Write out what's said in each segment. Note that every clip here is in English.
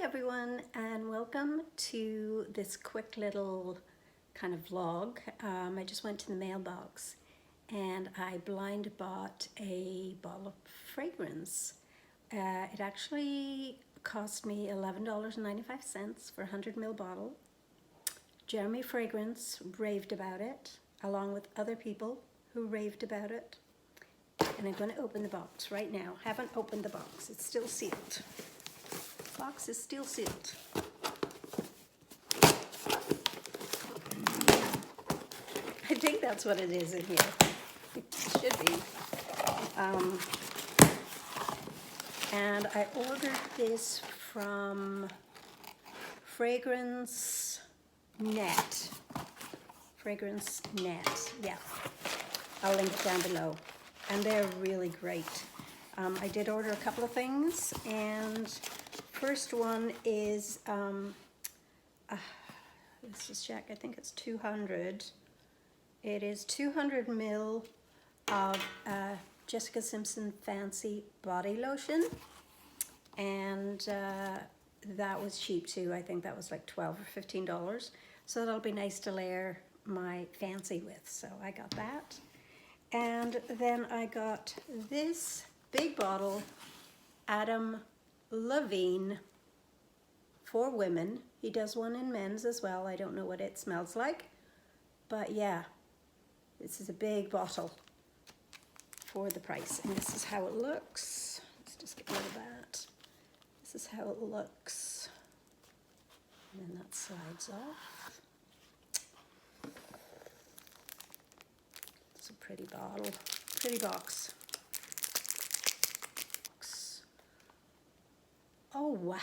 everyone, and welcome to this quick little kind of vlog. I just went to the mailbox and I blind bought a bottle of fragrance. It actually cost me $11.95 for a 100 ml bottle. Jeremy Fragrance raved about it, along with other people who raved about it. And I'm going to open the box right now. Haven't opened the box, it's still sealed. Box is still sealed. I think that's what it is in here. It should be. And I ordered this from Fragrance Net. Fragrance Net, yeah. I'll link it down below. And they're really great. I did order a couple of things, and first one is, let's just check, I think it's 200. It is 200 ml of Jessica Simpson Fancy Body Lotion. And that was cheap too. I think that was like $12 or $15. So that'll be nice to layer my fancy with. So I got that. And then I got this big bottle, Adam Levine, for women. He does one in men's as well. I don't know what it smells like, but yeah, this is a big bottle for the price. And this is how it looks. Let's just get rid of that. This is how it looks. And then that slides off. It's a pretty bottle, pretty box. Oh, wow.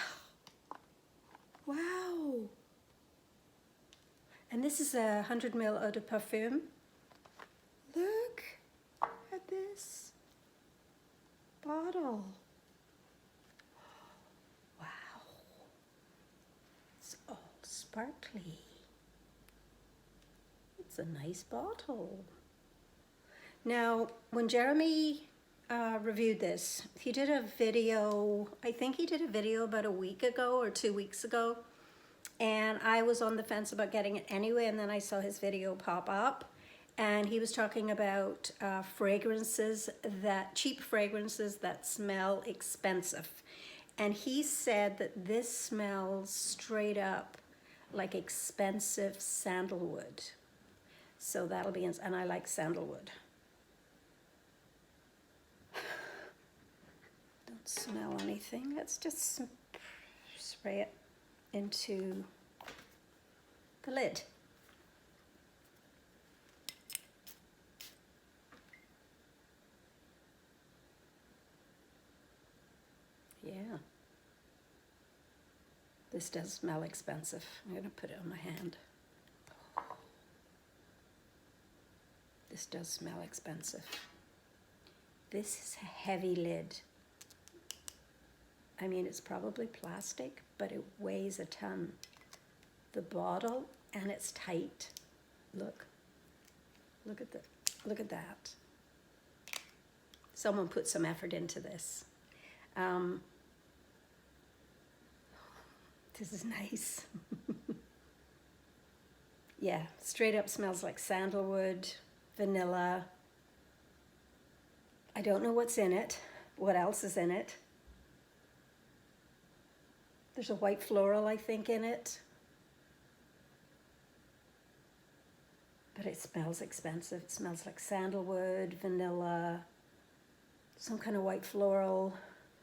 Wow. And this is a 100 ml eau de parfum. Look at this bottle. Wow. It's all sparkly. It's a nice bottle. Now, when Jeremy reviewed this, he did a video, I think he did a video about a week ago or 2 weeks ago, and I was on the fence about getting it anyway, and then I saw his video pop up, and he was talking about fragrances, cheap fragrances that smell expensive. And he said that this smells straight up like expensive sandalwood. So that'll be, and I like sandalwood. Smell anything. Let's just spray it into the lid. Yeah. This does smell expensive. I'm going to put it on my hand. This does smell expensive. This is a heavy lid. I mean, it's probably plastic, but it weighs a ton. The bottle, and it's tight. Look at that. Someone put some effort into this. This is nice. Yeah, straight up smells like sandalwood, vanilla. I don't know what's in it, what else is in it. There's a white floral, I think, in it. But it smells expensive. It smells like sandalwood, vanilla, some kind of white floral,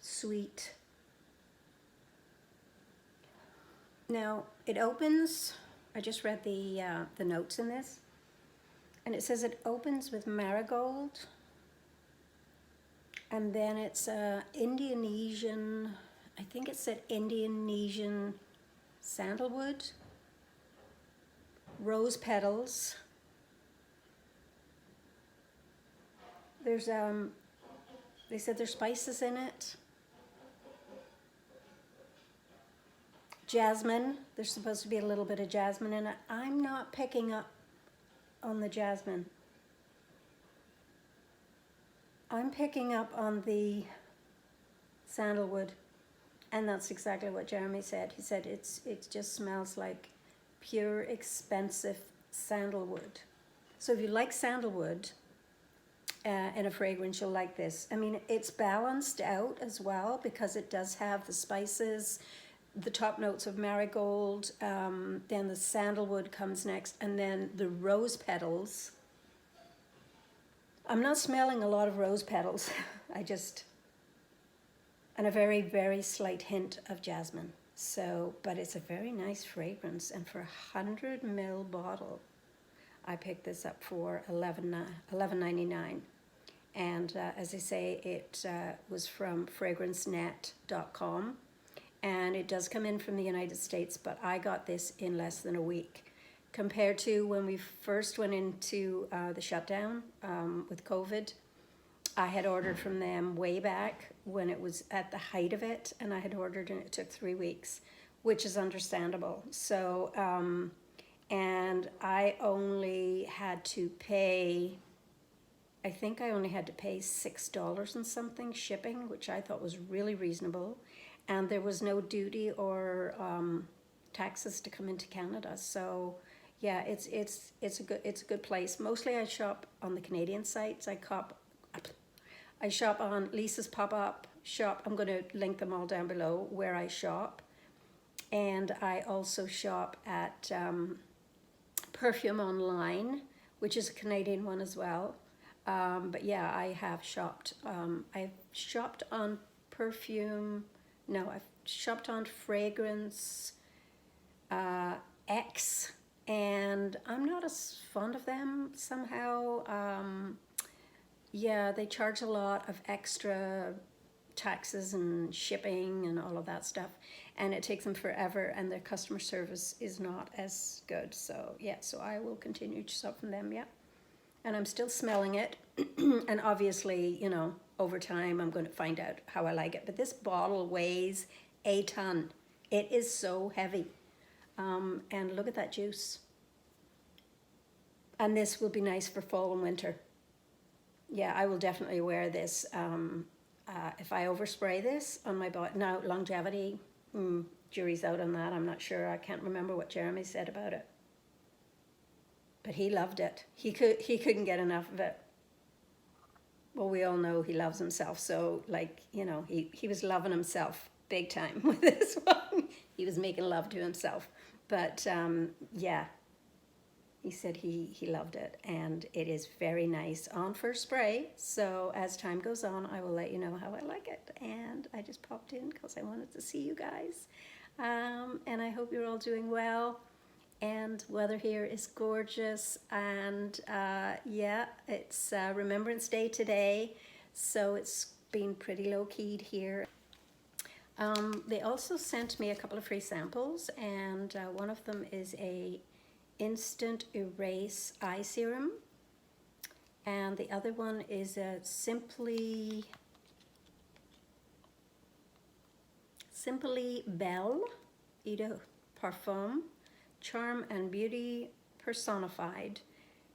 sweet. Now, it opens, I just read the notes in this, and it says it opens with marigold, and then it's Indonesian, I think it said Indonesian sandalwood, rose petals. There's, they said there's spices in it. Jasmine, there's supposed to be a little bit of jasmine in it. I'm not picking up on the jasmine. I'm picking up on the sandalwood. And that's exactly what Jeremy said. He said it just smells like pure, expensive sandalwood. So if you like sandalwood in a fragrance, you'll like this. I mean, it's balanced out as well because it does have the spices, the top notes of marigold, then the sandalwood comes next, and then the rose petals. I'm not smelling a lot of rose petals. And a very, very slight hint of jasmine. So, but it's a very nice fragrance. And for a 100 ml bottle, I picked this up for $11.99. And as I say, it was from fragrancenet.com. And it does come in from the United States, but I got this in less than a week. Compared to when we first went into the shutdown with COVID, I had ordered from them way back when it was at the height of it, and I had ordered and it took 3 weeks, which is understandable. So, and I only had to pay, I think I only had to pay $6 and something shipping, which I thought was really reasonable. And there was no duty or taxes to come into Canada. So yeah, it's a good place. Mostly I shop on the Canadian sites. I shop on Lisa's Pop-Up Shop. I'm going to link them all down below where I shop. And I also shop at Perfume Online, which is a Canadian one as well. But yeah, I have shopped. I've shopped on Perfume. No, I've shopped on Fragrance X, and I'm not as fond of them somehow. Yeah, they charge a lot of extra taxes and shipping and all of that stuff, and it takes them forever, and their customer service is not as good. So yeah, so I will continue to shop from them, yeah. And I'm still smelling it, and obviously, you know, over time I'm going to find out how I like it. But this bottle weighs a ton. It is so heavy. And look at that juice. And this will be nice for fall and winter. Yeah, I will definitely wear this. If I overspray this on my body. Now, longevity, jury's out on that. I'm not sure. I can't remember what Jeremy said about it. But he loved it. He couldn't get enough of it. Well, we all know he loves himself. So, like, you know, he was loving himself big time with this one. He was making love to himself. But, yeah, he said he loved it. And it is very nice on first spray. So, as time goes on, I will let you know how I like it. And I just popped in because I wanted to see you guys. And I hope you're all doing well. And weather here is gorgeous, and yeah, it's Remembrance Day today, so it's been pretty low-keyed here. They also sent me a couple of free samples, and one of them is a Instant Erase Eye Serum, and the other one is a Simply Belle Eau de Parfum Charm and Beauty Personified,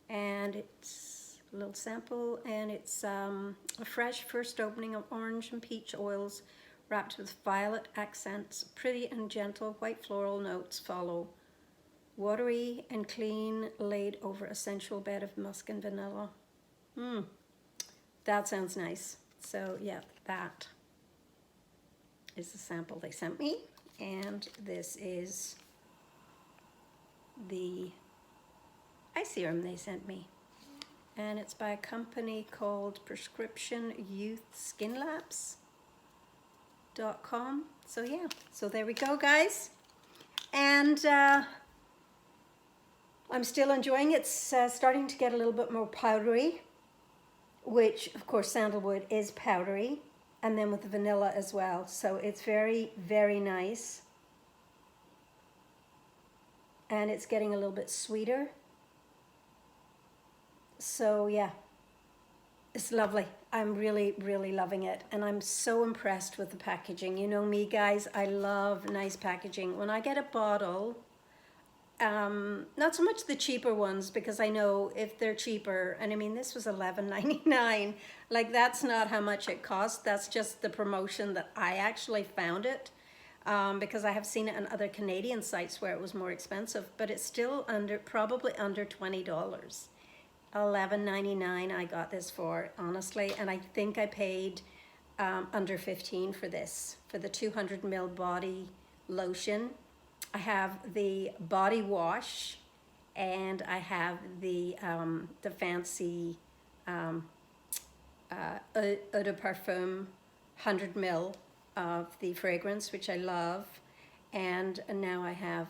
and it's a little sample, and it's a fresh first opening of orange and peach oils wrapped with violet accents. Pretty and gentle white floral notes follow. Watery and clean, laid over a sensual bed of musk and vanilla. That sounds nice. So yeah, that is the sample they sent me, and this is the eye serum they sent me, and it's by a company called Prescription Youth Skin Labs.com. So yeah, so there we go, guys, and I'm still enjoying it. It's starting to get a little bit more powdery, which of course sandalwood is powdery, and then with the vanilla as well, so it's very, very nice. And it's getting a little bit sweeter. So yeah, it's lovely. I'm really, really loving it. And I'm so impressed with the packaging. You know me, guys, I love nice packaging. When I get a bottle, not so much the cheaper ones, because I know if they're cheaper, and I mean, this was $11.99. Like, that's not how much it cost. That's just the promotion that I actually found it. because I have seen it on other Canadian sites where it was more expensive, but it's still probably under $20. $11.99 I got this for, honestly, and I think I paid under $15 for this, for the 200 ml body lotion. I have the body wash, and I have the fancy eau de parfum 100 ml of the fragrance, which I love, and now I have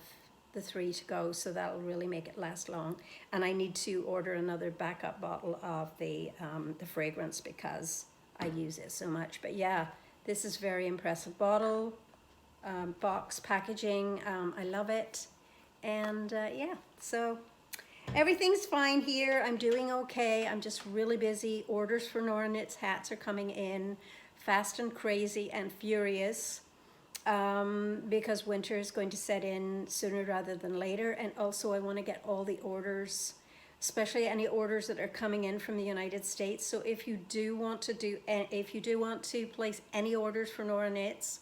the 3 to go, so that'll really make it last long. And I need to order another backup bottle of the fragrance because I use it so much. But yeah, this is very impressive bottle, box packaging. I love it, and yeah, so everything's fine here. I'm doing okay. I'm just really busy. Orders for Nora Knits hats are coming in fast and crazy and furious, because winter is going to set in sooner rather than later. And also I want to get all the orders, especially any orders that are coming in from the United States. So if you do want to place any orders for Nora Knits,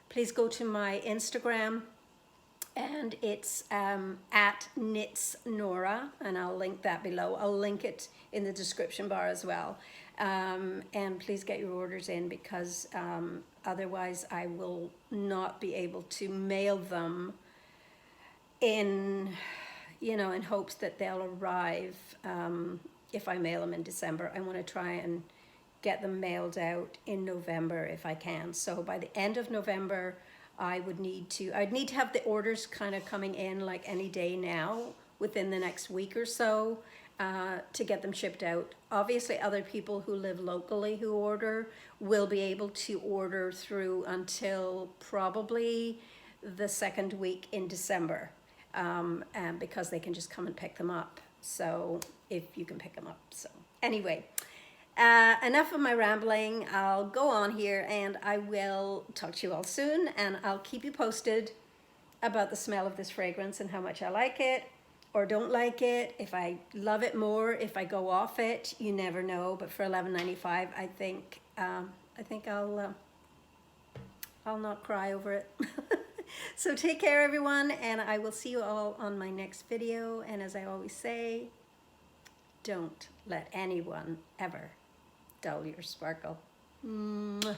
please go to my Instagram, and it's at Knits Nora, and I'll link that below. I'll link it in the description bar as well. And please get your orders in, because otherwise I will not be able to mail them in, you know, in hopes that they'll arrive. If I mail them in December, I want to try and get them mailed out in November if I can. So by the end of November, I'd need to have the orders kind of coming in like any day now, within the next week or so, to get them shipped out. Obviously, other people who live locally who order will be able to order through until probably the second week in December, and because they can just come and pick them up. So if you can pick them up. So anyway, enough of my rambling. I'll go on here, and I will talk to you all soon, and I'll keep you posted about the smell of this fragrance and how much I like it or don't like it. If I love it more, if I go off it, you never know. But for $11.95, I think I'll not cry over it. So take care, everyone, and I will see you all on my next video. And as I always say, don't let anyone ever dull your sparkle. Mwah.